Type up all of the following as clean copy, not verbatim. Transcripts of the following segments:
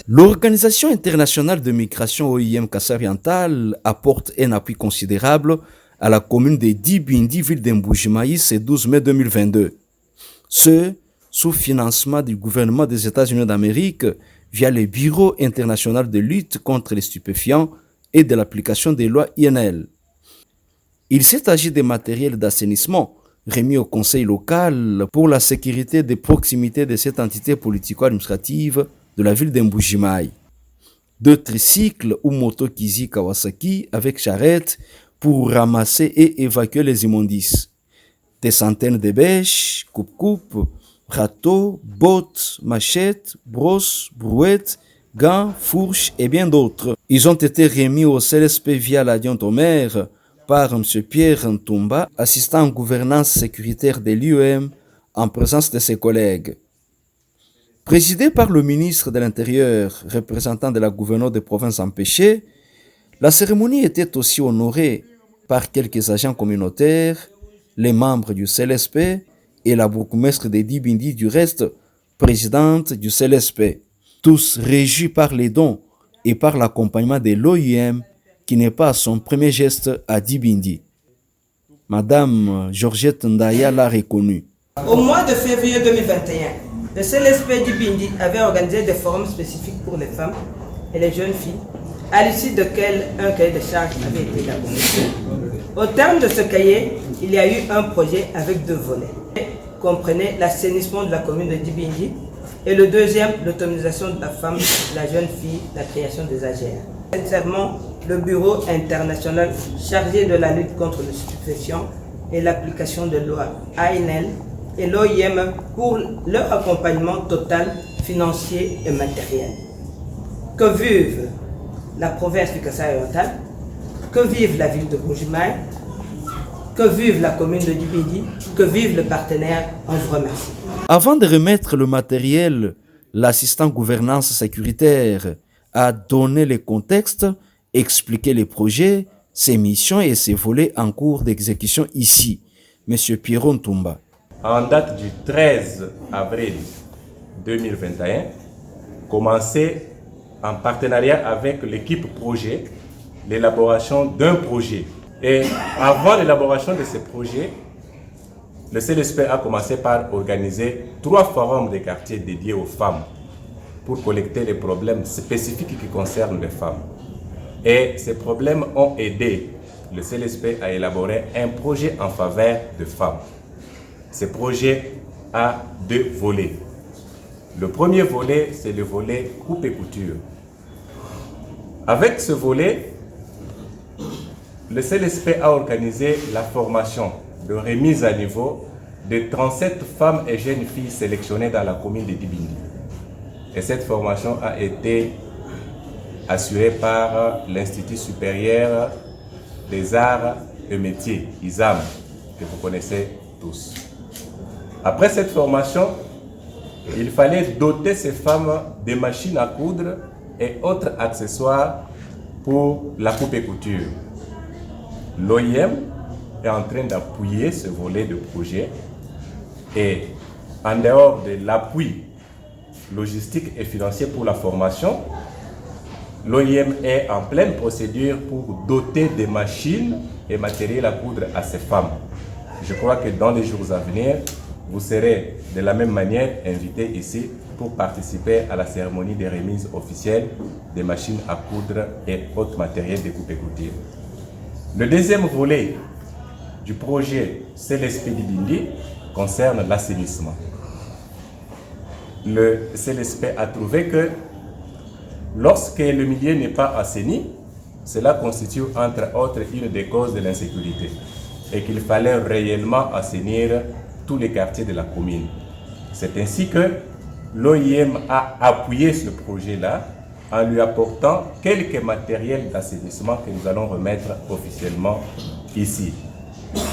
L'Organisation internationale de migration OIM Kassai-Oriental apporte un appui considérable à la commune de Dibindi, ville d'Mbujimayi, ce 12 mai 2022. Ce, sous financement du gouvernement des États-Unis d'Amérique via le Bureau international de lutte contre les stupéfiants et de l'application des lois INL. Il s'est agi de matériel d'assainissement remis au conseil local pour la sécurité de proximité de cette entité politico-administrative de la ville d'Mbujimayi. 2 tricycles ou moto Kizi Kawasaki avec charrette pour ramasser et évacuer les immondices. Des centaines de bêches, coupe-coupe, râteaux, bottes, machettes, brosses, brouettes, gants, fourches et bien d'autres. Ils ont été remis au CLSP via l'adjoint au maire par M. Pierre Ntumba, assistant en gouvernance sécuritaire de l'UEM, en présence de ses collègues. Présidé par le ministre de l'Intérieur, représentant de la gouverneure de province empêchée, la cérémonie était aussi honorée par quelques agents communautaires, les membres du CLSP et la bourgmestre de Dibindi, du reste, présidente du CLSP. Tous réjouis par les dons et par l'accompagnement de l'OIM qui n'est pas son premier geste à Dibindi. Madame Georgette Ndaya l'a reconnu. Au mois de février 2021, le CLSP Dibindi avait organisé des forums spécifiques pour les femmes et les jeunes filles, à l'issue duquel un cahier de charges avait été élaboré. Au terme de ce cahier, il y a eu un projet avec 2 volets. Il comprenait l'assainissement de la commune de Dibindi et le deuxième, l'autonomisation de la femme, de la jeune fille, la création des AGR. Sincèrement, le Bureau international chargé de la lutte contre les stupéfiants et l'application de loi ANL et l'OIM pour leur accompagnement total, financier et matériel. Que vive la province du Kassai-Oriental, que vive la ville de Mbujimayi, que vive la commune de Dibindi, que vive le partenaire, on vous remercie. Avant de remettre le matériel, l'assistant gouvernance sécuritaire a donné le contexte, expliqué les projets, ses missions et ses volets en cours d'exécution ici. Monsieur Pierre Ntumba. En date du 13 avril 2021, commencé en partenariat avec l'équipe projet, l'élaboration d'un projet. Et avant l'élaboration de ce projet, le CLSP a commencé par organiser 3 forums de quartier dédiés aux femmes pour collecter les problèmes spécifiques qui concernent les femmes. Et ces problèmes ont aidé le CLSP à élaborer un projet en faveur de femmes. Ce projet a 2 volets. Le premier volet, c'est le volet coupe et couture. Avec ce volet, le CLSP a organisé la formation de remise à niveau de 37 femmes et jeunes filles sélectionnées dans la commune de Dibindi. Et cette formation a été assurée par l'Institut supérieur des arts et métiers, ISAM, que vous connaissez tous. Après cette formation, il fallait doter ces femmes de machines à coudre et autres accessoires pour la coupe et couture. L'OIM est en train d'appuyer ce volet de projet et en dehors de l'appui logistique et financier pour la formation, l'OIM est en pleine procédure pour doter des machines et matériel à coudre à ces femmes. Je crois que dans les jours à venir, vous serez de la même manière invités ici pour participer à la cérémonie de remise officielle des machines à coudre et autres matériels de coupe et couture. Le deuxième volet du projet CLSP Dibindi concerne l'assainissement. Le CLSP a trouvé que lorsque le milieu n'est pas assaini, cela constitue entre autres une des causes de l'insécurité et qu'il fallait réellement assainir tous les quartiers de la commune. C'est ainsi que l'OIM a appuyé ce projet-là en lui apportant quelques matériels d'assainissement que nous allons remettre officiellement ici.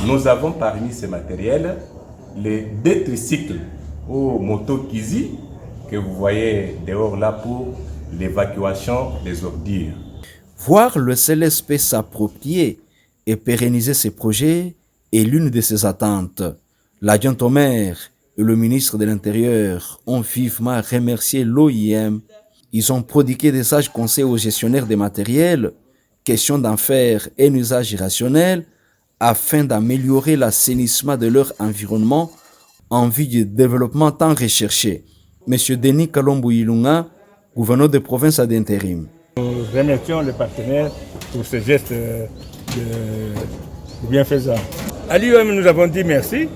Nous avons parmi ces matériels les 2 tricycles ou moto Kizi que vous voyez dehors là pour l'évacuation des ordures. Voir le CLSP s'approprier et pérenniser ses projets est l'une de ses attentes. L'adjoint au maire et le ministre de l'Intérieur ont vivement remercié l'OIM. Ils ont prodigué des sages conseils aux gestionnaires des matériels, question d'en faire un usage rationnel afin d'améliorer l'assainissement de leur environnement en vue du développement tant recherché. Monsieur Denis Kalombo Ilunga, gouverneur de province ad intérim. Nous remercions les partenaires pour ce geste de bienfaisance. À l'IOM, nous avons dit merci.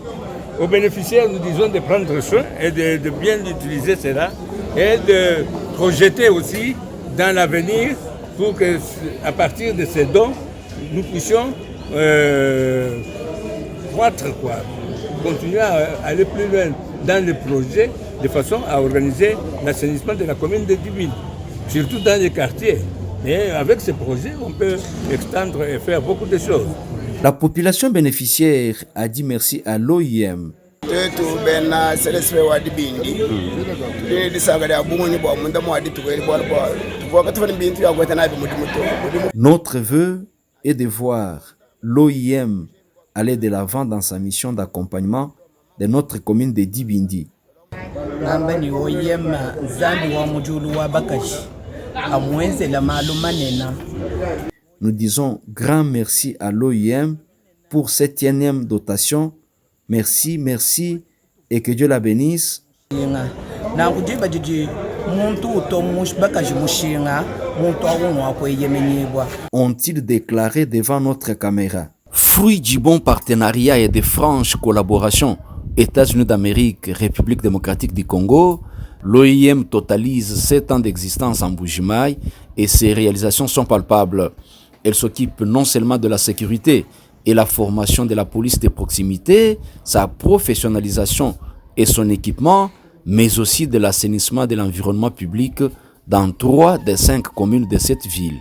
Aux bénéficiaires, nous disons de prendre soin et de bien utiliser cela et de projeter aussi dans l'avenir pour que, à partir de ces dons, nous puissions croître, continuer à aller plus loin dans le projet de façon à organiser l'assainissement de la commune de Dibindi, surtout dans les quartiers. Mais avec ce projet, on peut extendre et faire beaucoup de choses. La population bénéficiaire a dit merci à l'OIM. Notre vœu est de voir l'OIM aller de l'avant dans sa mission d'accompagnement de notre commune de Dibindi. Nous disons grand merci à l'OIM pour cette énième dotation. Merci, merci et que Dieu la bénisse. Ont-ils déclaré devant notre caméra. Fruit du bon partenariat et de franches collaborations, États-Unis d'Amérique, République démocratique du Congo, l'OIM totalise 7 ans d'existence en Mbuji-Mayi et ses réalisations sont palpables. Elle s'occupe non seulement de la sécurité et la formation de la police de proximité, sa professionnalisation et son équipement, mais aussi de l'assainissement de l'environnement public dans 3 des 5 communes de cette ville.